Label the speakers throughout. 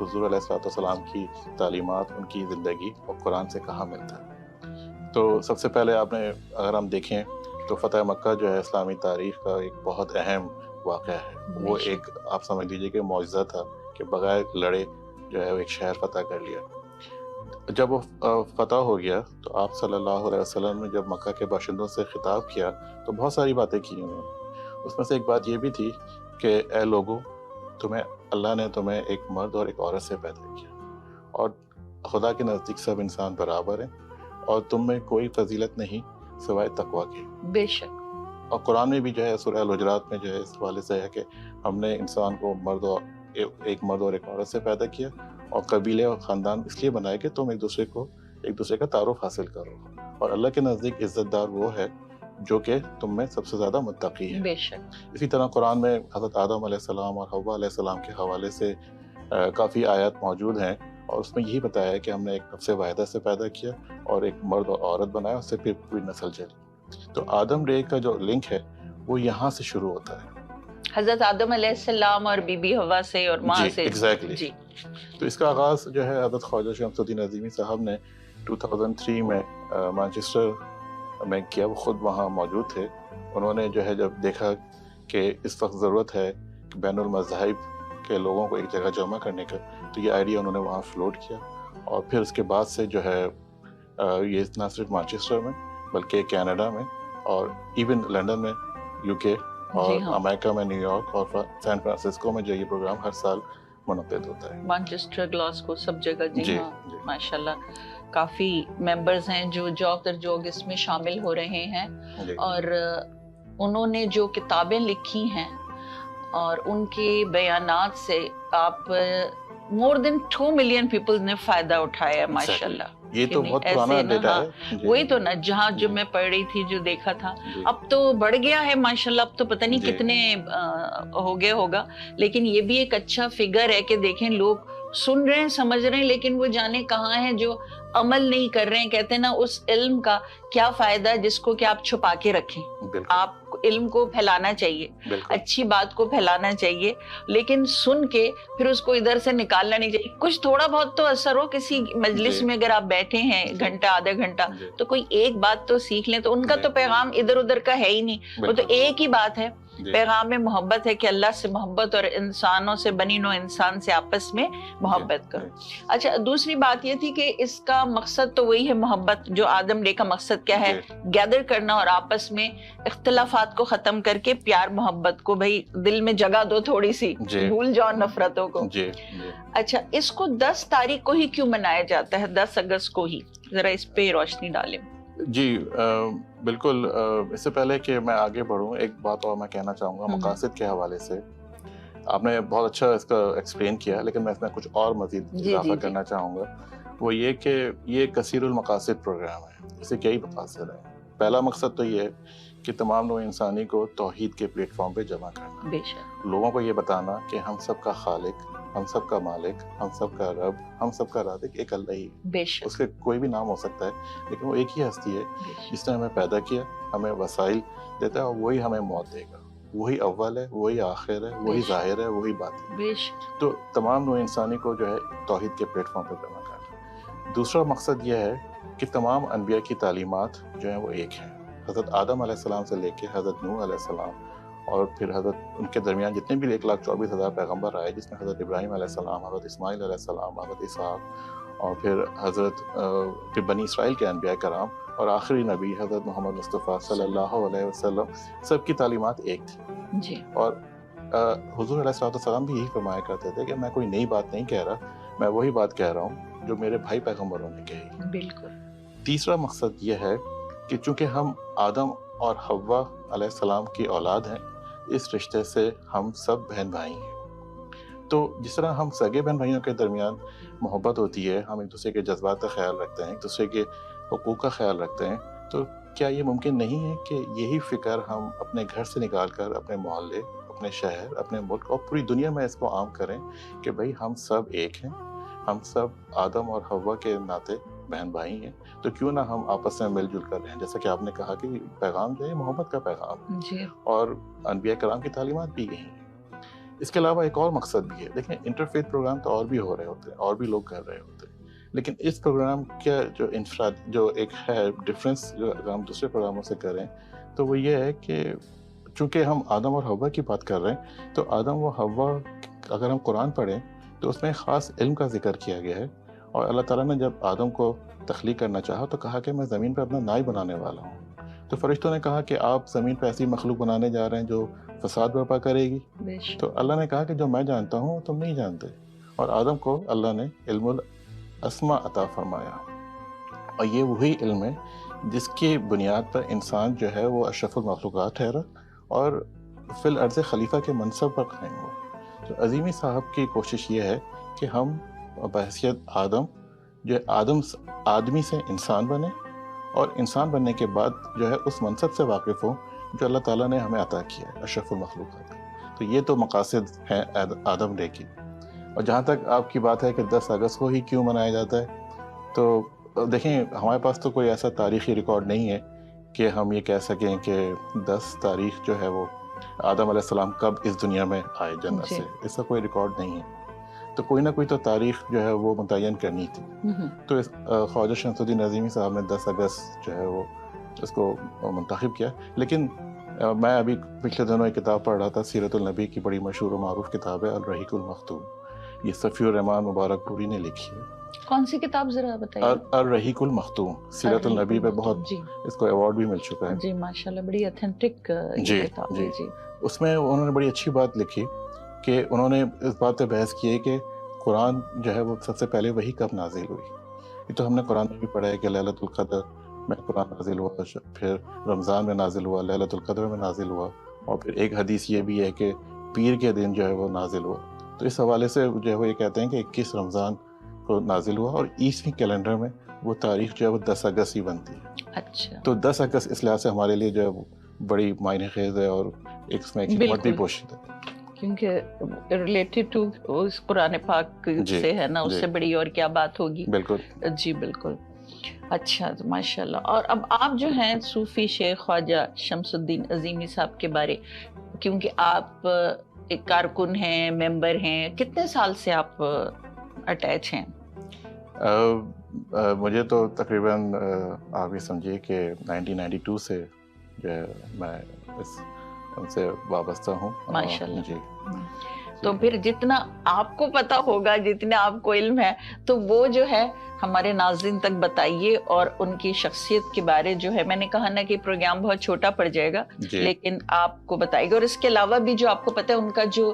Speaker 1: حضور علیہ الصلوۃ والسلام کی تعلیمات، ان کی زندگی اور قرآن سے کہاں ملتا ہے؟ تو سب سے پہلے آپ نے اگر ہم دیکھیں تو فتح مکہ جو ہے اسلامی تاریخ کا ایک بہت اہم واقعہ ہے. وہ ایک آپ سمجھ لیجیے کہ معجزہ تھا کہ بغیر لڑے جو ہے وہ ایک شہر فتح کر لیا. جب وہ فتح ہو گیا تو آپ صلی اللہ علیہ وسلم نے جب مکہ کے باشندوں سے خطاب کیا تو بہت ساری باتیں کی انہوں نے. اس میں سے ایک بات یہ بھی تھی کہ اے لوگوں، اللہ نے تمہیں ایک مرد اور ایک عورت سے پیدا کیا، اور خدا کے نزدیک سب انسان برابر ہیں، اور تم میں کوئی فضیلت نہیں سوائے تقویٰ کے.
Speaker 2: بے شک.
Speaker 1: اور قرآن میں بھی جو ہے سورہ الحجرات میں جو ہے اس حوالے سے ہے کہ ہم نے انسان کو ایک مرد اور ایک عورت سے پیدا کیا، اور قبیلے اور خاندان اس لیے بنائے کہ تم ایک دوسرے کا تعارف حاصل کرو، اور اللہ کے نزدیک عزت دار وہ ہے جو کہ تم میں سب سے زیادہ متقی ہے.
Speaker 2: بے شک.
Speaker 1: اسی طرح قرآن میں حضرت آدم علیہ السلام اور حوا علیہ السلام کے حوالے سے کافی آیات موجود ہیں، اور اس میں یہی بتایا ہے کہ ہم نے ایک نفس واحدہ سے پیدا کیا اور ایک مرد اور عورت بنایا، اس سے پھر پوری نسل چلی. تو آدم رے کا جو لنک ہے وہ یہاں سے شروع ہوتا ہے،
Speaker 2: حضرت آدم علیہ السلام اور بی بی حوا سے اور ماں سے.
Speaker 1: ایگزیکٹلی.
Speaker 2: جی.
Speaker 1: تو اس کا آغاز جو ہے حضرت خواجہ شمس الدین عظیمی صاحب نے 2003 میں مانچسٹر میں کیا. وہ خود وہاں موجود تھے. انہوں نے جو ہے جب دیکھا کہ اس وقت ضرورت ہے کہ بین المذاہب کے لوگوں کو ایک جگہ جمع کرنے کا، تو یہ آئیڈیا انہوں نے وہاں فلوٹ کیا. اور پھر اس کے بعد سے جو ہے یہ نہ صرف مانچسٹر میں بلکہ کینیڈا میں اور ایون لنڈن میں، یو کے اور امریکہ میں نیو یارک اور سین فرانسسکو میں جو یہ پروگرام ہر سال منعقد ہوتا ہے.
Speaker 2: مانچسٹر، گلاسگو، سب جگہ. جی ہاں. ماشاءاللہ کافی ممبرز ہیں جو جوگ در جوگ اس میں شامل ہو رہے ہیں، اور انہوں نے جو کتابیں لکھی ہیں اور ان کے بیانات سے آپ مور دین 2 ملین پیپل نے فائدہ اٹھایا ہے. ماشاءاللہ.
Speaker 1: یہ تو بہت پرانا ڈیٹا ہے.
Speaker 2: وہی تو نا، جہاں جو میں پڑھ رہی تھی، جو دیکھا تھا، اب تو بڑھ گیا ہے ماشاءاللہ. اب تو پتہ نہیں کتنے ہو گیا ہوگا، لیکن یہ بھی ایک اچھا فگر ہے کہ دیکھیں لوگ سن رہے ہیں، سمجھ رہے ہیں، لیکن وہ جانے کہاں ہیں جو عمل نہیں کر رہے ہیں. کہتے ہیں نا اس علم کا کیا فائدہ جس کو کہ آپ چھپا کے رکھیں. آپ علم کو پھیلانا چاہیے، اچھی بات کو پھیلانا چاہیے، لیکن سن کے پھر اس کو ادھر سے نکالنا نہیں چاہیے. کچھ تھوڑا بہت تو اثر ہو. کسی مجلس میں اگر آپ بیٹھے ہیں گھنٹہ آدھا گھنٹہ تو کوئی ایک بات تو سیکھ لیں. تو ان کا تو پیغام ادھر ادھر کا ہے ہی نہیں، وہ تو ایک ہی بات ہے. پیغام میں محبت ہے کہ اللہ سے محبت اور انسانوں سے، بنی نوع انسان سے آپس میں محبت کرو. اچھا، دوسری بات یہ تھی کہ اس کا مقصد تو وہی ہے محبت. جو آدم ڈے کا مقصد کیا ہے؟ گیدر کرنا اور آپس میں اختلافات کو ختم کر کے پیار محبت کو بھائی دل میں جگہ دو تھوڑی سی، بھول جاؤ نفرتوں کو. اچھا، اس کو 10 تاریخ کو ہی کیوں منایا جاتا ہے؟ 10 اگست کو ہی ذرا اس پہ روشنی ڈالیں.
Speaker 1: جی بالکل. اس سے پہلے کہ میں آگے بڑھوں، ایک بات اور میں کہنا چاہوں گا مقاصد کے حوالے سے. آپ نے بہت اچھا اس کا ایکسپلین کیا، لیکن میں اس میں کچھ اور مزید اضافہ کرنا چاہوں گا. وہ یہ کہ یہ کثیر المقاصد پروگرام ہے. اس سے کئی مقاصد ہیں. پہلا مقصد تو یہ ہے کہ تمام نوع انسانی کو توحید کے پلیٹ فارم پہ جمع کرنا. لوگوں کو یہ بتانا کہ ہم سب کا خالق، ہم سب کا مالک، ہم سب کا رب، ہم سب کا رازق ایک اللہ ہی. اس کے کوئی بھی نام ہو سکتا ہے، لیکن وہ ایک ہی ہستی ہے جس نے ہمیں پیدا کیا، ہمیں وسائل دیتا ہے، اور وہی ہمیں موت دے گا. وہی اول ہے، وہی آخر ہے، وہی ظاہر ہے، وہی باطن. تو تمام نوع انسانی کو جو ہے توحید کے پلیٹ فارم پہ جمع کرنا. دوسرا مقصد یہ ہے کہ تمام انبیاء کی تعلیمات جو ہیں وہ ایک ہیں. حضرت آدم علیہ السلام سے لے کے حضرت نوح علیہ السلام، اور پھر حضرت ان کے درمیان جتنے بھی 1,24,000 پیغمبر آئے، جس میں حضرت ابراہیم علیہ السلام، حضرت اسماعیل علیہ السلام، حضرت اسحاق، اور پھر پھر بنی اسرائیل کے انبیاء کرام، اور آخری نبی حضرت محمد مصطفیٰ صلی اللہ علیہ وسلم، سب کی تعلیمات ایک تھی. اور حضور علیہ السلام بھی یہی فرمایا کرتے تھے کہ میں کوئی نئی بات نہیں کہہ رہا، میں وہی بات کہہ رہا ہوں جو میرے بھائی پیغمبروں نے کہی. بالکل. تیسرا مقصد یہ ہے کہ چونکہ ہم آدم اور حوا علیہ السلام کی اولاد ہیں، اس رشتے سے ہم سب بہن بھائی ہیں. تو جس طرح ہم سگے بہن بھائیوں کے درمیان محبت ہوتی ہے، ہم ایک دوسرے کے جذبات کا خیال رکھتے ہیں، ایک دوسرے کے حقوق کا خیال رکھتے ہیں، تو کیا یہ ممکن نہیں ہے کہ یہی فکر ہم اپنے گھر سے نکال کر اپنے محلے، اپنے شہر، اپنے ملک اور پوری دنیا میں اس کو عام کریں کہ بھائی ہم سب ایک ہیں، ہم سب آدم اور حوا کے ناطے بہن بھائی ہیں. تو کیوں نہ ہم آپس میں مل جل کر رہیں. جیسا کہ آپ نے کہا کہ پیغام جو ہے محبت کا پیغام ہے، اور انبیاء کرام کی تعلیمات بھی یہی ہیں. اس کے علاوہ ایک اور مقصد بھی ہے. دیکھیں انٹرفیتھ پروگرام تو اور بھی ہو رہے ہوتے ہیں, اور بھی لوگ کر رہے ہوتے ہیں, لیکن اس پروگرام کا جو ایک ہے ڈفرینس جو اگر ہم دوسرے پروگراموں سے کریں تو وہ یہ ہے کہ چونکہ ہم آدم اور حوا کی بات کر رہے ہیں, تو آدم و حوا اگر ہم قرآن پڑھیں تو اس میں خاص علم کا ذکر کیا گیا ہے. اور اللہ تعالیٰ نے جب آدم کو تخلیق کرنا چاہا تو کہا کہ میں زمین پہ اپنا نائب بنانے والا ہوں. تو فرشتوں نے کہا کہ آپ زمین پہ ایسی مخلوق بنانے جا رہے ہیں جو فساد برپا کرے گی. تو اللہ نے کہا کہ جو میں جانتا ہوں تم نہیں جانتے. اور آدم کو اللہ نے علم الاسماء عطا فرمایا, اور یہ وہی علم ہے جس کی بنیاد پر انسان جو ہے وہ اشرف المخلوقات ٹھہرا اور فی الارض خلیفہ کے منصب پر قائم ہوا. تو عظیمی صاحب کی کوشش یہ ہے کہ ہم بحیثیت آدم جو آدمی سے انسان بنے, اور انسان بننے کے بعد جو ہے اس منصب سے واقف ہوں جو اللہ تعالیٰ نے ہمیں عطا کیا ہے, اشرف المخلوقات. تو یہ تو مقاصد ہیں آدم ڈے کی. اور جہاں تک آپ کی بات ہے کہ 10 اگست کو ہی کیوں منایا جاتا ہے, تو دیکھیں ہمارے پاس تو کوئی ایسا تاریخی ریکارڈ نہیں ہے کہ ہم یہ کہہ سکیں کہ 10 تاریخ جو ہے وہ آدم علیہ السلام کب اس دنیا میں آئے جنت سے, اس کا کوئی ریکارڈ نہیں ہے. تو کوئی نہ کوئی تو تاریخ جو ہے وہ متعین کرنی تھی. تو خواجہ شمس الدین عظیمی صاحب نے 10 اگست جو ہے وہ اس کو منتخب کیا. لیکن میں ابھی پچھلے دنوں ایک کتاب پڑھ رہا تھا, سیرت النبی کی بڑی مشہور و معروف کتاب ہے الرحیق المختوم, یہ صفی الرحمان مبارک پوری نے لکھی ہے.
Speaker 2: کون سی کتاب ذرا بتائیے؟
Speaker 1: الرحیق المختوم, سیرت النبی پہ بہت اس کو ایوارڈ بھی مل چکا ہے.
Speaker 2: جی ماشاءاللہ, بڑی اتھینٹک کتاب ہے. جی
Speaker 1: اس میں انہوں نے بڑی اچھی بات لکھی کہ انہوں نے اس بات پہ بحث کی ہے کہ قرآن جو ہے وہ سب سے پہلے وہی کب نازل ہوئی. یہ تو ہم نے قرآن میں بھی پڑھا ہے کہ لیلۃ القدر میں قرآن نازل ہوا, پھر رمضان میں نازل ہوا, لیلۃ القدر میں نازل ہوا, اور پھر ایک حدیث یہ بھی ہے کہ پیر کے دن جو ہے وہ نازل ہوا. تو اس حوالے سے جو ہے وہ یہ کہتے ہیں کہ 21 رمضان کو نازل ہوا, اور عیسوی کیلنڈر میں وہ تاریخ جو ہے وہ 10 اگست ہی بنتی ہے.
Speaker 2: اچھا,
Speaker 1: تو 10 اگست اس لحاظ سے ہمارے لیے جو ہے بڑی معنی خیز ہے, اور ایک اس میں ایک حکمت بھی پوشیدہ ہے,
Speaker 2: کیونکہ ریلیٹڈ ٹو اس قرآن پاک سے ہے نا, اس سے بڑی اور کیا بات ہوگی.
Speaker 1: بالکل
Speaker 2: جی بالکل. اچھا تو ماشاءاللہ. اور اب آپ جو ہیں صوفی شیخ خواجہ شمس الدین عظیمی صاحب کے بارے, کیونکہ آپ ایک کارکن ہیں, ممبر ہیں, کتنے سال سے آپ اٹیچ ہیں؟
Speaker 1: مجھے تو تقریباً آپ یہ سمجھیے کہ 1992 سے جو ہے میں ان سے وابستہ ہوں.
Speaker 2: ماشاءاللہ.
Speaker 1: جی.
Speaker 2: تو پھر جتنا آپ کو پتا ہوگا, جتنا آپ کو علم ہے, تو وہ جو ہے ہمارے ناظرین تک بتائیے, اور ان کی شخصیت کے بارے جو ہے, میں نے کہا نا کہ پروگرام بہت چھوٹا پڑ جائے گا, لیکن آپ کو بتائیے گا. اور اس کے علاوہ بھی جو آپ کو پتا ہے ان کا جو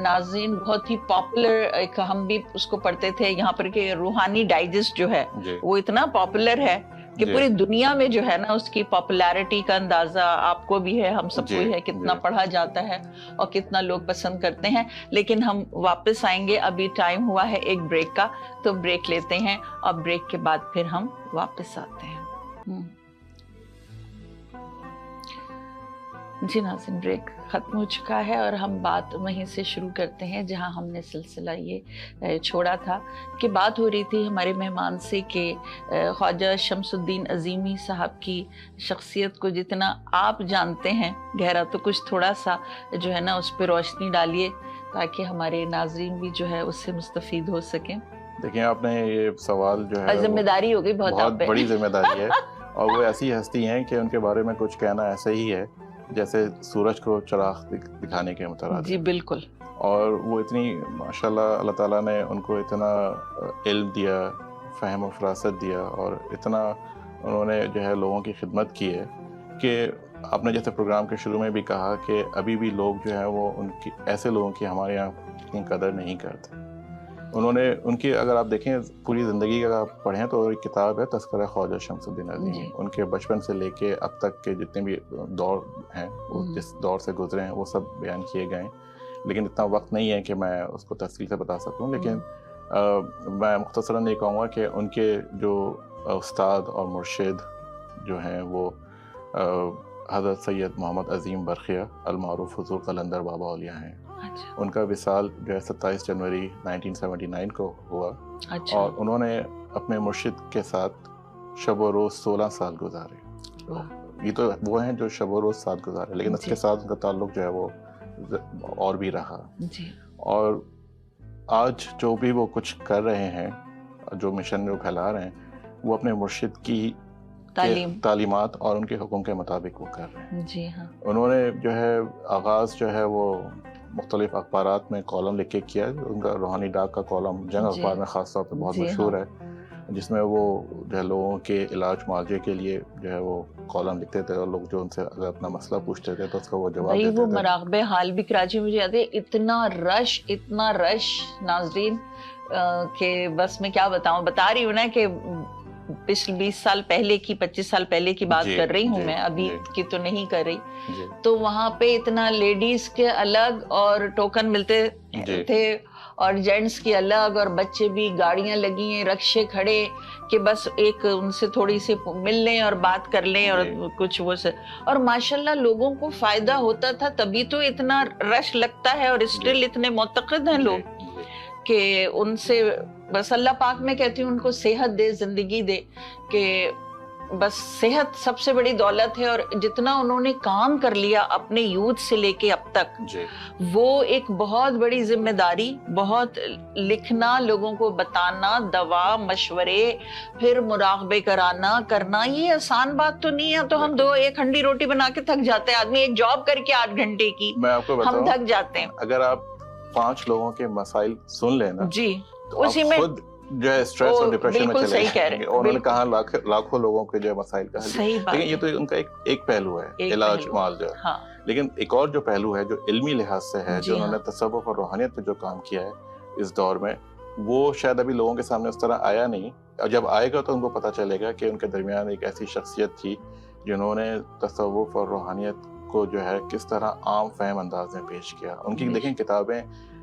Speaker 2: ناظرین بہت ہی پاپولر, ایک ہم بھی اس کو پڑھتے تھے یہاں پر کہ روحانی ڈائجسٹ جو ہے وہ اتنا پاپولر ہے کہ پوری دنیا میں جو ہے نا اس کی پاپولیرٹی کا اندازہ آپ کو بھی ہے, ہم سب کو ہے, کتنا پڑھا جاتا ہے اور کتنا لوگ پسند کرتے ہیں. لیکن ہم واپس آئیں گے, ابھی ٹائم ہوا ہے ایک بریک کا, تو بریک لیتے ہیں, اور بریک کے بعد پھر ہم واپس آتے ہیں. جی ناظرین, بریک ختم ہو چکا ہے, اور ہم بات وہیں سے شروع کرتے ہیں جہاں ہم نے سلسلہ یہ چھوڑا تھا کہ بات ہو رہی تھی ہمارے مہمان سے کہ خواجہ شمس الدین عظیمی صاحب کی شخصیت کو جتنا آپ جانتے ہیں گہرا, تو کچھ تھوڑا سا جو ہے نا اس پہ روشنی ڈالیے تاکہ ہمارے ناظرین بھی جو ہے اس سے مستفید ہو سکیں.
Speaker 1: دیکھیں آپ نے یہ سوال جو ہے
Speaker 2: ذمہ داری ہو گئی بہت
Speaker 1: بڑی ذمہ داری ہے, اور وہ ایسی ہستی ہیں کہ ان کے بارے میں کچھ کہنا ایسے ہی ہے جیسے سورج کو چراغ دکھانے کے مترادف.
Speaker 2: جی بالکل.
Speaker 1: اور وہ اتنی ماشاءاللہ اللہ تعالیٰ نے ان کو اتنا علم دیا, فہم و فراست دیا, اور اتنا انہوں نے جو ہے لوگوں کی خدمت کی ہے کہ آپ نے جیسے پروگرام کے شروع میں بھی کہا کہ ابھی بھی لوگ جو ہیں وہ ان کی ایسے لوگوں کی ہمارے یہاں قدر نہیں کرتے. انہوں نے ان کی اگر آپ دیکھیں پوری زندگی اگر آپ پڑھیں تو ایک کتاب ہے تذکرہ خواجہ شمس الدین عظیمی, ان کے بچپن سے لے کے اب تک کے جتنے بھی دور ہیں, وہ جس دور سے گزرے ہیں وہ سب بیان کیے گئے ہیں. لیکن اتنا وقت نہیں ہے کہ میں اس کو تفصیل سے بتا سکوں, لیکن میں مختصراً یہ کہوں گا کہ ان کے جو استاد اور مرشد جو ہیں وہ حضرت سید محمد عظیم برقیہ المعروف حضور قلندر بابا اولیاء ہیں. ان کا وصال جو ہے 27 جنوری 1979 کو ہوا, اور انہوں نے اپنے مرشد کے ساتھ شب و روز 16 سال گزارے. یہ تو وہ ہیں جو شب و روز ساتھ گزارے, لیکن اس کے ساتھ ان کا تعلق جو ہے وہ اور بھی رہا.
Speaker 2: جی.
Speaker 1: اور آج جو بھی وہ کچھ کر رہے ہیں, جو مشن جو پھیلا رہے ہیں, وہ اپنے مرشد کی تعلیمات اور ان کے حکم کے مطابق وہ کر رہے ہیں.
Speaker 2: جی ہاں.
Speaker 1: انہوں نے جو ہے آغاز جو ہے وہ مختلف اخبارات میں کالم لکھ کے کیا. ان کا روحانی ڈاک کا کالم جنگ اخبار میں خاص طور پہ بہت مشہور ہے, جس میں وہ جو ہے لوگوں کے علاج معالجے کے لیے جو ہے وہ کالم لکھتے تھے, اور لوگ جو ان سے اگر اپنا مسئلہ پوچھتے تھے تو اس کا وہ جواب دیتے تھے.
Speaker 2: وہ مراقب حال بھی کراچی میں مجھے یاد ہے, اتنا رش ناظرین کہ بس میں کیا بتاؤں. بتا رہی ہوں نا کہ پچھلے 20 سال پہلے کی 25 سال پہلے کی بات کر رہی ہوں میں, ابھی کی تو نہیں کر رہی. تو وہاں پہ اتنا لیڈیز کے الگ اور ٹوکن ملتے تھے, اور جینٹس کی الگ, اور بچے بھی, گاڑیاں لگی ہیں, رکشے کھڑے کہ بس ایک ان سے تھوڑی سی مل لیں اور بات کر لیں اور کچھ وہ سے. اور ماشاءاللہ لوگوں کو فائدہ ہوتا تھا, تبھی تو اتنا رش لگتا ہے, اور اسٹل اتنے معتقد ہیں لوگ کہ ان سے بس اللہ پاک میں کہتی ہوں ان کو صحت دے, زندگی دے, کہ بس صحت سب سے بڑی دولت ہے. اور جتنا انہوں نے کام کر لیا اپنے یوتھ سے لے کے اب تک, وہ ایک بہت بڑی ذمہ داری, بہت لکھنا, لوگوں کو بتانا, دوا مشورے, پھر مراقبے کرنا, یہ آسان بات تو نہیں ہے. تو ہم ایک ہنڈی روٹی بنا کے تھک جاتے ہیں, آدمی ایک جاب کر کے 8 گھنٹے کی,
Speaker 1: میں آپ کو بتاؤں,
Speaker 2: ہم تھک جاتے ہیں.
Speaker 1: اگر آپ 5 لوگوں کے مسائل سن لینا
Speaker 2: جی,
Speaker 1: تو اسی میں خود جو ہے اسٹریس اور ڈپریشن میں چلے جائیں گے. انہوں نے کہا لاکھوں لوگوں کے جو مسائل کا حل. لیکن یہ تو ان کا ایک پہلو ہے, علاج معالجہ. لیکن ایک اور جو پہلو ہے جو علمی لحاظ سے ہے, جو انہوں نے تصوف اور روحانیت پہ جو کام کیا ہے اس دور میں, وہ شاید ابھی لوگوں کے سامنے اس طرح آیا نہیں. اور جب آئے گا تو ان کو پتہ چلے گا کہ ان کے درمیان ایک ایسی شخصیت تھی جنہوں نے تصوف اور روحانیت کو جو ہے کس طرح عام فہم انداز میں پیش کیا. ان کی دیکھیں کتابیں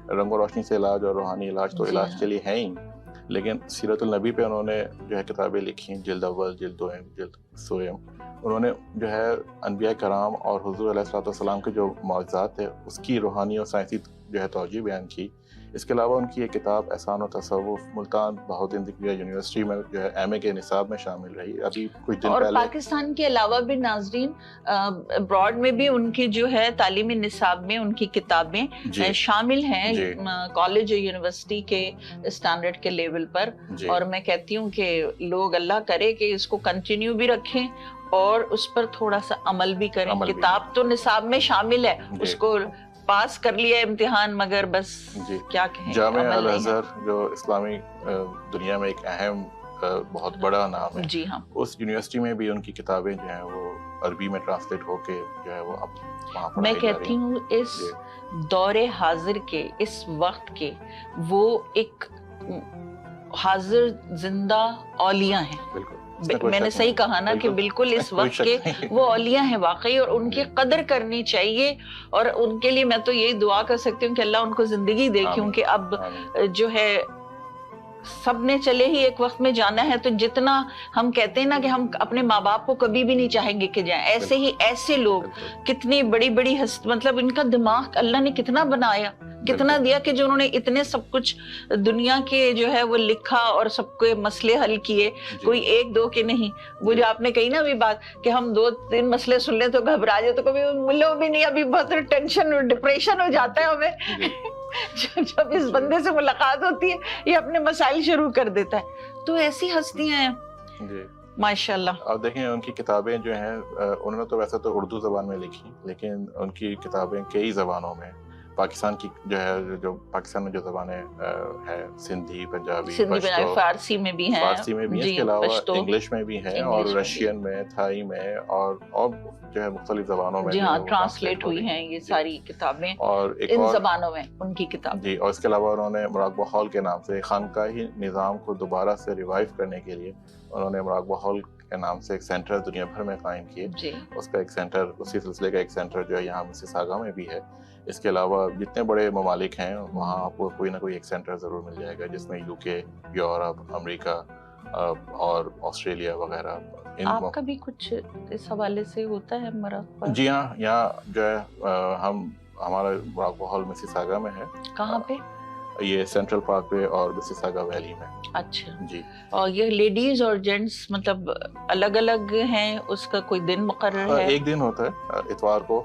Speaker 1: رنگ و روشنی سے علاج اور روحانی علاج تو علاج کے لیے ہیں ہی, لیکن سیرت النبی پہ انہوں نے جو ہے کتابیں لکھی, جلد اول, جلد دوم, جلد سوم. انہوں نے جو ہے انبیاء کرام اور حضور علیہ الصلوۃ والسلام کے جو معجزات تھے اس کی روحانی اور سائنسی جو ہے توجہ بیان کی. اس کے علاوہ ان کی ایک کتاب احسان و تصوف ملتان بہاؤالدین ذکریہ یونیورسٹی میں جو ہے ایم اے کے نصاب میں شامل رہی ابھی کچھ دن
Speaker 2: اور
Speaker 1: پہلے.
Speaker 2: پاکستان کے علاوہ بھی ناظرین ابراڈ میں بھی ان کی جو ہے تعلیمی نصاب میں ان کی کتابیں شامل ہیں, کالج اور یونیورسٹی کے اسٹینڈرڈ کے لیول پر. اور میں کہتی ہوں کہ لوگ اللہ کرے کہ اس کو کنٹینیو بھی رکھیں اور اس پر تھوڑا سا عمل بھی کریں. کتاب تو نصاب میں شامل ہے, اس کو پاس کر لیا امتحان, مگر بس کیا کہیں.
Speaker 1: جامعہ الازہر جو اسلامی دنیا میں ایک اہم بہت بڑا نام ہے,
Speaker 2: جی ہاں,
Speaker 1: اس یونیورسٹی میں بھی ان کی کتابیں جو ہیں وہ عربی میں ٹرانسلیٹ ہو کے جو ہے وہ اب وہاں پڑھائی
Speaker 2: میں کہتی ہوں اس دور حاضر کے, اس وقت کے, وہ ایک حاضر زندہ اولیاء ہیں. بالکل میں نے صحیح کہا نا کہ بالکل اس وقت کے وہ اولیاء ہیں واقعی, اور ان کی قدر کرنی چاہیے. اور ان کے لیے میں تو یہی دعا کر سکتی ہوں کہ اللہ ان کو زندگی دے, کیونکہ اب جو ہے سب نے چلے ہی ایک وقت میں جانا ہے. تو جتنا ہم کہتے ہیں نا کہ ہم اپنے ماں باپ کو کبھی بھی نہیں چاہیں گے کہ جائیں, ایسے ہی ایسے لوگ کتنی بڑی بڑی مطلب ان کا دماغ اللہ نے کتنا بنایا, کتنا دیا کہ جو انہوں نے اتنے سب کچھ دنیا کے جو ہے وہ لکھا اور سب کے مسئلے حل کیے, کوئی 1-2 کے نہیں. وہ جو آپ نے کہی نا ابھی بات کہ ہم 2-3 مسئلے سن لیں تو گھبرا جائے, تو کبھی ملو بھی نہیں, ابھی بہت ٹینشن اور ڈپریشن ہو جاتا ہے ہمیں جب اس بندے سے ملاقات ہوتی ہے, یہ اپنے مسائل شروع کر دیتا ہے. تو ایسی ہستیاں ہیں ماشاءاللہ.
Speaker 1: اور دیکھیں ان کی کتابیں جو ہیں, انہوں نے تو ویسے تو اردو زبان میں لکھی, لیکن ان کی کتابیں کئی زبانوں میں, پاکستان کی جو ہے جو پاکستان میں جو زبانیں ہیں, سندھی, پنجابی,
Speaker 2: فارسی میں بھی ہیں,
Speaker 1: فارسی میں بھی, اس کے علاوہ انگلش میں بھی ہیں, اور رشین میں, تھائی میں, اور جو ہے مختلف زبانوں میں
Speaker 2: جی ہاں ٹرانسلیٹ ہوئی ہیں یہ ساری کتابیں, اور ان زبانوں میں ان کی کتاب.
Speaker 1: جی, اور اس کے علاوہ انہوں نے مراقبہ ہال کے نام سے خانقاہی نظام کو دوبارہ سے ریوائیو کرنے کے لیے انہوں نے مراقبہ ہال کے نام سے ایک سینٹر دنیا بھر میں قائم کیے. اس کا ایک سینٹر, اسی سلسلے کا ایک سینٹر جو ہے یہاں مسیساگا میں بھی ہے. اس کے علاوہ جتنے بڑے ممالک ہیں وہاں آپ کو کوئی نہ کوئی ایک سینٹر ضرور مل جائے گا, جس میں UK, یورپ, امریکہ اور آسٹریلیا وغیرہ.
Speaker 2: آپ کا بھی کچھ اس حوالے سے ہوتا ہے مراقبہ؟
Speaker 1: جی ہاں, یہاں جو ہے ہمارا مراقبہ ہال مسیساگا میں ہے.
Speaker 2: کہاں پہ؟
Speaker 1: یہ سینٹرل پارک پہ اور مسیساگا ویلی میں.
Speaker 2: اچھا
Speaker 1: جی.
Speaker 2: اور یہ لیڈیز اور جینٹس مطلب الگ الگ ہیں, اس کا کوئی دن مقرر ہے؟
Speaker 1: ایک دن ہوتا ہے اتوار کو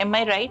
Speaker 2: Am I right?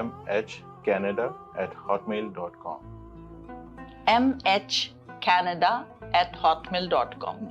Speaker 1: mhcanada@hotmail.com।
Speaker 2: mhcanada@hotmail.com।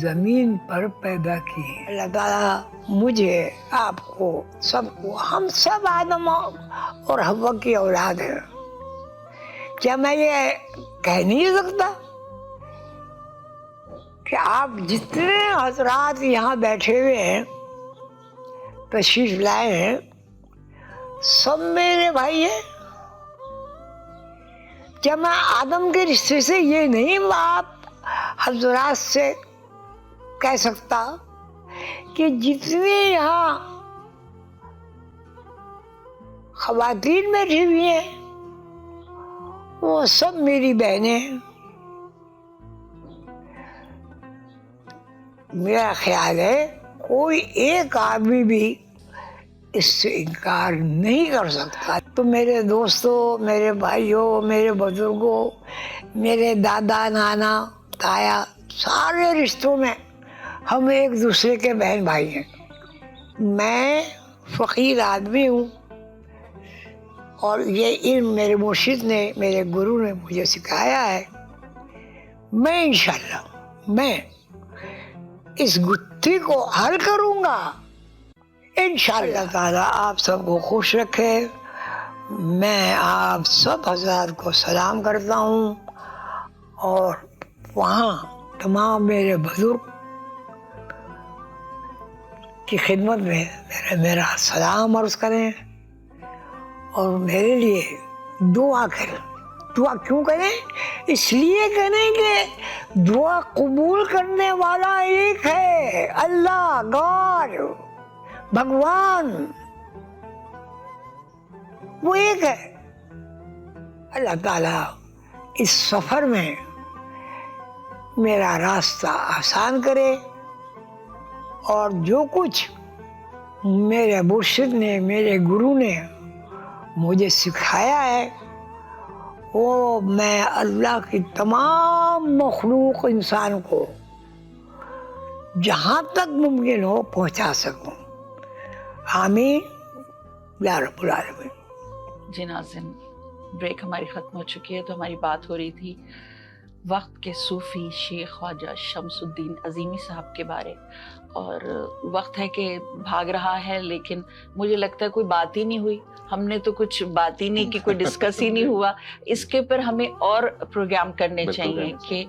Speaker 3: زمین پر پیدا کیے. اللہ تعالیٰ مجھے، آپ کو، سب کو، ہم سب آدم اور حوا کی اولاد ہیں. کیا میں یہ کہہ نہیں سکتا کہ آپ جتنے حضرات یہاں بیٹھے ہوئے ہیں، تشریف لائے ہیں، سب میرے بھائی ہیں؟ کیا میں آدم کے رشتے سے یہ نہیں آپ حضرات سے کہہ سکتا کہ جتنے یہاں خواتین بیٹھی ہوئی ہیں وہ سب میری بہنیں ہیں؟ میرا خیال ہے کوئی ایک آدمی بھی اس سے انکار نہیں کر سکتا. تو میرے دوستوں، میرے بھائیوں، میرے بزرگوں، میرے دادا، نانا، تایا، سارے رشتوں میں ہم ایک دوسرے کے بہن بھائی ہیں. میں فقیر آدمی ہوں اور یہ علم میرے مرشد نے، میرے گرو نے مجھے سکھایا ہے. میں انشاءاللہ میں اس گتھی کو حل کروں گا انشاءاللہ تعالیٰ. آپ سب کو خوش رکھے. میں آپ سب حضرات کو سلام کرتا ہوں اور وہاں تمام میرے بزرگ کی خدمت میں میرا سلام عرض کریں اور میرے لیے دعا کریں. دعا کیوں کریں؟ اس لیے کریں کہ دعا قبول کرنے والا ایک ہے، اللہ، گاڈ، بھگوان، وہ ایک ہے. اللہ تعالیٰ اس سفر میں میرا راستہ آسان کرے اور جو کچھ میرے مرشد نے، میرے گرو نے مجھے سکھایا ہے وہ میں اللہ کی تمام مخلوق انسان کو جہاں تک ممکن ہو پہنچا سکوں. آمین یا رب العالمین.
Speaker 2: جی ناظرین، بریک ہماری ختم ہو چکی ہے تو ہماری بات ہو رہی تھی وقت کے صوفی شیخ خواجہ شمس الدین عظیمی صاحب کے بارے. اور وقت ہے کہ بھاگ رہا ہے لیکن مجھے لگتا ہے کوئی بات ہی نہیں ہوئی. ہم نے تو کچھ بات ہی نہیں کی، کوئی ڈسکس ہی نہیں ہوا. اس کے اوپر ہمیں اور پروگرام کرنے چاہیے کہ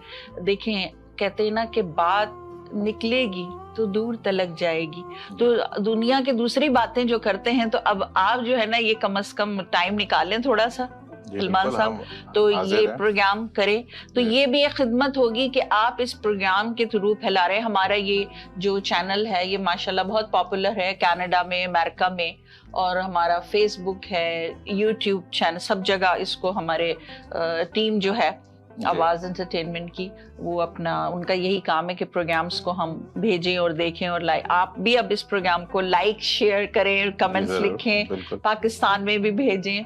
Speaker 2: دیکھیں، کہتے ہیں نا کہ بات نکلے گی تو دور تلک جائے گی. تو دنیا کے دوسری باتیں جو کرتے ہیں تو اب آپ جو ہے نا یہ کم از کم ٹائم نکالیں تھوڑا سا سلمان صاحب، تو یہ پروگرام کریں. تو یہ بھی ایک خدمت ہوگی کہ آپ اس پروگرام کے تھرو پھیلا رہے ہیں. ہمارا یہ جو چینل ہے یہ ماشاءاللہ بہت پاپولر ہے کینیڈا میں، امریکہ میں، اور ہمارا فیس بک ہے، یوٹیوب چینل، سب جگہ اس کو ہمارے ٹیم جو ہے آواز انٹرٹینمنٹ کی، وہ اپنا ان کا یہی کام ہے کہ پروگرامز کو ہم بھیجیں اور دیکھیں. اور آپ بھی اب اس پروگرام کو لائک، شیئر کریں، کمنٹس لکھیں، پاکستان میں بھی بھیجیں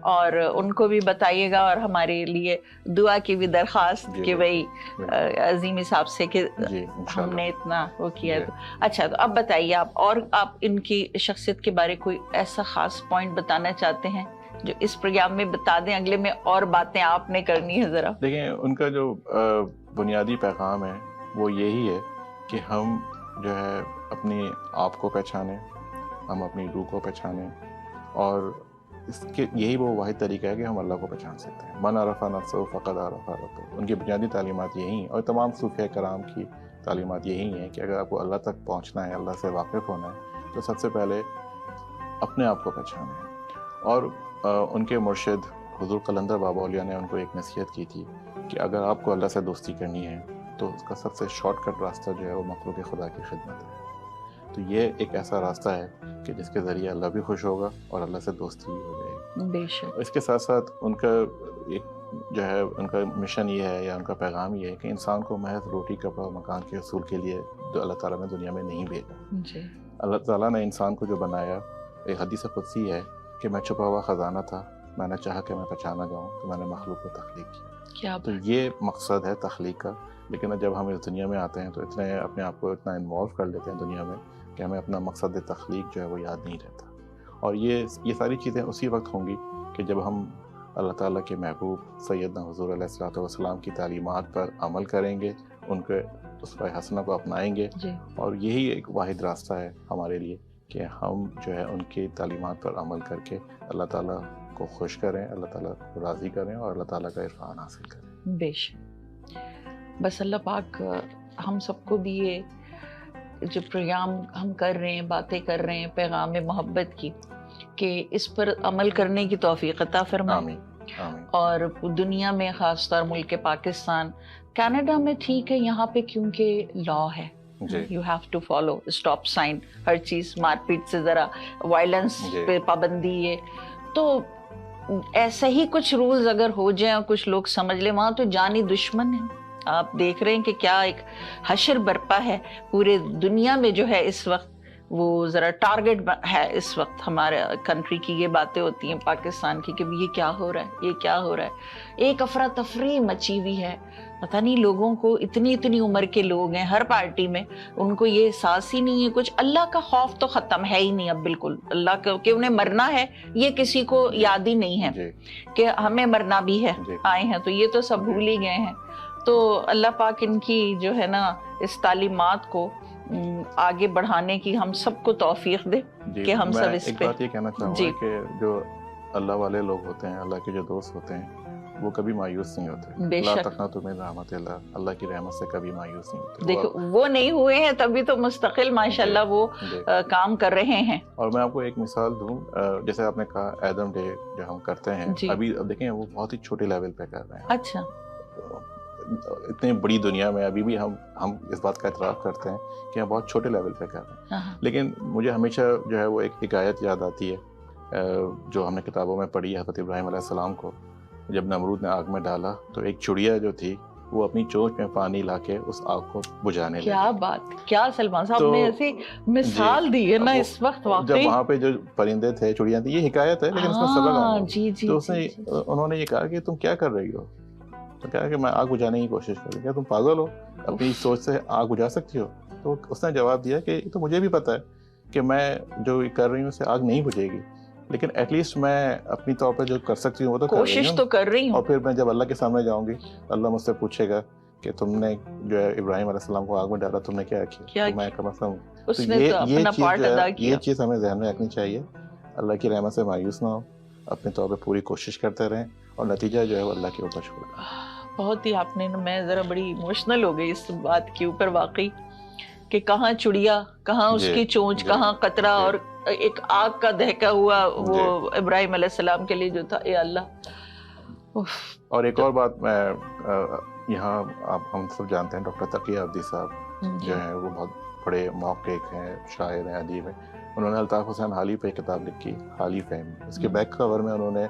Speaker 2: اور ان کو بھی بتائیے گا. اور ہمارے لیے دعا کی بھی درخواست کہ بھائی عظیمی صاحب سے کہ ہم نے اتنا وہ کیا. اچھا، تو اب بتائیے آپ ان کی شخصیت کے بارے کوئی ایسا خاص پوائنٹ بتانا چاہتے ہیں جو اس پروگرام میں بتا دیں، اگلے میں اور باتیں آپ نے کرنی ہے ذرا.
Speaker 1: دیکھیں، ان کا جو بنیادی پیغام ہے وہ یہی ہے کہ ہم جو ہے اپنی آپ کو پہچانیں، ہم اپنی روح کو پہچانیں، اور اس کے یہی وہ واحد طریقہ ہے کہ ہم اللہ کو پہچان سکتے ہیں. من عرف نفسہ فقد عرف ربہ. ان کی بنیادی تعلیمات یہی ہیں اور تمام صوفیہ کرام کی تعلیمات یہی ہیں کہ اگر آپ کو اللہ تک پہنچنا ہے، اللہ سے واقف ہونا ہے، تو سب سے پہلے اپنے آپ کو پہچانیں. اور ان کے مرشد حضور قلندر بابا اولیاء نے ان کو ایک نصیحت کی تھی کہ اگر آپ کو اللہ سے دوستی کرنی ہے تو اس کا سب سے شارٹ کٹ راستہ جو ہے وہ مخلوق خدا کی خدمت ہے. تو یہ ایک ایسا راستہ ہے کہ جس کے ذریعے اللہ بھی خوش ہوگا اور اللہ سے دوستی بھی ہو جائے گی.
Speaker 2: بے شک.
Speaker 1: اس کے ساتھ ساتھ ان کا ایک جو ہے ان کا مشن یہ ہے یا ان کا پیغام یہ ہے کہ انسان کو محض روٹی، کپڑا اور مکان کے حصول کے لیے جو اللہ تعالیٰ نے دنیا میں نہیں بھیجا.
Speaker 2: جی. اللہ
Speaker 1: تعالیٰ نے انسان کو جو بنایا، ایک حدیث قدسی ہے کہ میں چھپا ہوا خزانہ تھا، میں نے چاہا کہ میں پہچانا جاؤں تو میں نے مخلوق کو تخلیق کیا. تو یہ مقصد ہے تخلیق کا. لیکن جب ہم اس دنیا میں آتے ہیں تو اتنے اپنے آپ کو اتنا انوالو کر لیتے ہیں دنیا میں کہ ہمیں اپنا مقصد تخلیق جو ہے وہ یاد نہیں رہتا. اور یہ ساری چیزیں اسی وقت ہوں گی کہ جب ہم اللہ تعالیٰ کے محبوب سیدنا حضور علیہ الصلوۃ والسلام کی تعلیمات پر عمل کریں گے، ان کے اسوہ حسنہ کو اپنائیں گے
Speaker 2: جی
Speaker 1: اور یہی ایک واحد راستہ ہے ہمارے لیے کہ ہم جو ہے ان کی تعلیمات پر عمل کر کے اللہ تعالیٰ کو خوش کریں, اللہ تعالیٰ کو راضی کریں اور اللہ تعالیٰ کا عرفان حاصل کریں.
Speaker 2: بے شک. بس اللہ پاک ہم سب کو بھی یہ جو پروگرام ہم کر رہے ہیں, باتیں کر رہے ہیں پیغام محبت کی, کہ اس پر عمل کرنے کی توفیق عطا فرمائے.
Speaker 1: آمین آمین.
Speaker 2: اور دنیا میں خاص طور ملک پاکستان, کینیڈا میں ٹھیک ہے یہاں پہ کیونکہ لا ہے, you have to follow stop sign, ہر چیز مار پیٹ سے ذرا وائلنس پہ پابندی ہے, تو ایسے ہی کچھ رولز اگر ہو جائیں اور کچھ لوگ سمجھ لیں, وہاں تو جانی دشمن ہیں. آپ دیکھ رہے ہیں کہ کیا ایک حشر برپا ہے پورے دنیا میں جو ہے اس وقت, وہ ذرا ٹارگٹ ہے اس وقت ہمارے کنٹری کی. یہ باتیں ہوتی ہیں پاکستان کی کہ یہ کیا ہو رہا ہے, یہ کیا ہو رہا ہے, ایک افراتفری مچی ہوئی ہے. پتہ نہیں لوگوں کو, اتنی عمر کے لوگ ہیں ہر پارٹی میں, ان کو یہ احساس ہی نہیں ہے کچھ. اللہ کا خوف تو ختم ہے ہی نہیں اب بالکل, اللہ کا کہ انہیں مرنا ہے یہ کسی کو یاد ہی نہیں ہے کہ ہمیں مرنا بھی ہے, آئے ہیں تو یہ تو سب بھول ہی گئے ہیں. تو اللہ پاک ان کی جو ہے نا اس تعلیمات کو آگے بڑھانے کی ہم سب کو توفیق دے کہ ہم سب اس
Speaker 1: ایک
Speaker 2: پہ.
Speaker 1: بات یہ کہنا چاہوں گا کہ جو اللہ والے لوگ ہوتے ہیں, اللہ کے جو دوست ہوتے ہیں, وہ کبھی مایوس نہیں ہوتے.
Speaker 2: بے
Speaker 1: لا
Speaker 2: شک,
Speaker 1: تقنطوا من رحمت اللہ, اللہ کی رحمت سے کبھی مایوس نہیں ہوتے.
Speaker 2: دیکھو وہ نہیں ہوئے ہیں تبھی تو مستقل ماشاءاللہ وہ کام کر رہے ہیں.
Speaker 1: اور میں آپ کو ایک مثال دوں, جیسے آپ نے کہا ایدم ڈے جو ہم کرتے ہیں, ابھی دیکھیں وہ بہت ہی چھوٹے لیول پہ کر رہے ہیں.
Speaker 2: اچھا,
Speaker 1: اتنی بڑی دنیا میں ابھی بھی ہم اس بات کا اعتراف کرتے ہیں کہ ہم بہت چھوٹے لیول پہ کر رہے ہیں. لیکن مجھے ہمیشہ جو ہے وہ ایک حکایت یاد آتی ہے جو ہم نے کتابوں میں پڑھی ہے. حضرت ابراہیم علیہ السلام کو جب نمرود نے آگ میں ڈالا تو ایک چڑیا جو تھی وہ اپنی چونچ میں پانی لا کے اس آگ کو بجھانے لگی.
Speaker 2: کیا بات, کیا سلمان صاحب نے ایسی مثال دی ہے نا اس وقت واقعی.
Speaker 1: جب وہاں پہ جو پرندے تھے, چڑیاں تھیں, یہ حکایت ہے لیکن اس کا سبق آؤں گا.
Speaker 2: جی
Speaker 1: تو انہوں نے یہ کہا کہ تم کیا کر رہی ہو, تو کہا کہ میں آگ بجھانے کی کوشش کر رہی ہوں. کیا تم پاگل ہو, اپنی سوچ سے آگ بجھا سکتی ہو؟ تو اس نے جواب دیا کہ تو مجھے بھی پتا ہے کہ میں جو کر رہی ہوں اس سے آگ نہیں بجھے گی, لیکن ایٹ لیسٹ میں اپنی طور پہ جو کر سکتی ہوں وہ تو
Speaker 2: کوشش تو کر رہی ہوں.
Speaker 1: اور پھر میں جب اللہ کے سامنے جاؤں گی, اللہ مجھ سے پوچھے گا کہ تم نے جو ہے ابراہیم علیہ السلام کو آگ میں ڈالا, تم نے کیا کیا؟ تو میں کم از کم یہ چیز ہمیں ذہن میں رکھنی چاہیے. اللہ کی رحمت سے مایوس نہ ہو, اپنے طور پہ پوری کوشش کرتے رہیں, اور نتیجہ جو ہے وہ اللہ کے اوپر چھوڑ دیں.
Speaker 2: بہت ہی آپ نے, میں ذرا بڑی ایموشنل ہو گئی اس بات کے اوپر واقعی, کہ کہاں چڑیا, کہاں اس کی چونچ, کہاں قطرہ, اور ایک آگ کا دہکا ہوا وہ ابراہیم علیہ السلام کے لیے جو تھا. اے اللہ.
Speaker 1: اور ایک اور بات میں یہاں, ہم سب جانتے ہیں ڈاکٹر تقی عابدی صاحب جو ہیں وہ بہت بڑے محقق ہیں, شاعر ہیں, ادیب ہیں. انہوں نے الطاف حسین حالی پہ ایک کتاب لکھی, حالی فہم. اس کے بیک کور میں انہوں نے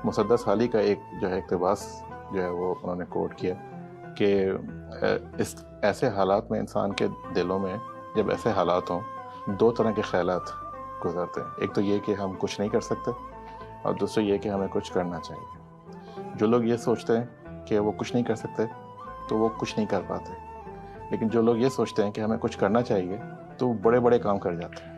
Speaker 1: مسدس حالی کا ایک جو ہے اقتباس جو ہے وہ انہوں نے کوٹ کیا کہ اس ایسے حالات میں انسان کے دلوں میں جب ایسے حالات ہوں, دو طرح کے خیالات گزرتے ہیں. ایک تو یہ کہ ہم کچھ نہیں کر سکتے, اور دوسرا یہ کہ ہمیں کچھ کرنا چاہیے. جو لوگ یہ سوچتے ہیں کہ وہ کچھ نہیں کر سکتے تو وہ کچھ نہیں کر پاتے, لیکن جو لوگ یہ سوچتے ہیں کہ ہمیں کچھ کرنا چاہیے تو وہ بڑے بڑے کام کر جاتے ہیں.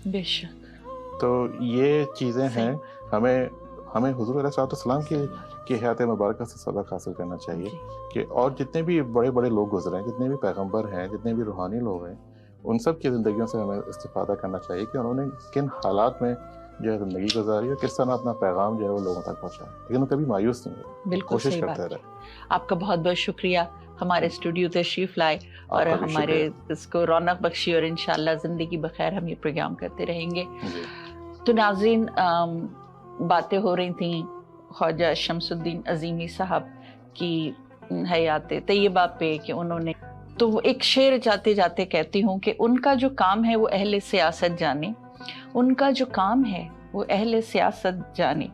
Speaker 2: بے شک.
Speaker 1: تو یہ چیزیں ہیں, ہمیں حضور علیہ السلام کی حیات مبارکہ سے سبق حاصل کرنا چاہیے کہ اور جتنے بھی بڑے بڑے لوگ گزرے ہیں, جتنے بھی پیغمبر ہیں, جتنے بھی روحانی لوگ ہیں, ان سب کی زندگیوں سے ہمیں استفادہ کرنا چاہیے کہ انہوں نے کن حالات میں جو ہے زندگی گزاری اور کس طرح اپنا پیغام جو ہے وہ لوگوں تک پہنچایا, لیکن وہ کبھی مایوس نہیں ہوئے, کوشش کرتے رہے.
Speaker 2: آپ کا بہت بہت شکریہ ہمارے اسٹوڈیو تشریف لائے اور ہمارے اس کو رونق بخشی, اور انشاءاللہ زندگی بخیر ہم یہ پروگرام کرتے رہیں گے. تو ناظرین, باتیں ہو رہی تھیں خواجہ شمس الدین عظیمی صاحب کی حیات طیبہ پہ کہ انہوں نے, تو وہ ایک شعر جاتے جاتے کہتی ہوں کہ ان کا جو کام ہے وہ اہل سیاست جانے, ان کا جو کام ہے وہ اہل سیاست جانے,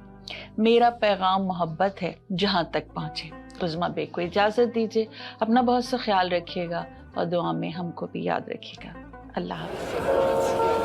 Speaker 2: میرا پیغام محبت ہے جہاں تک پہنچے. عظمیٰ بے کو اجازت دیجیے, اپنا بہت سا خیال رکھیے گا اور دعا میں ہم کو بھی یاد رکھیے گا. اللہ حافظ.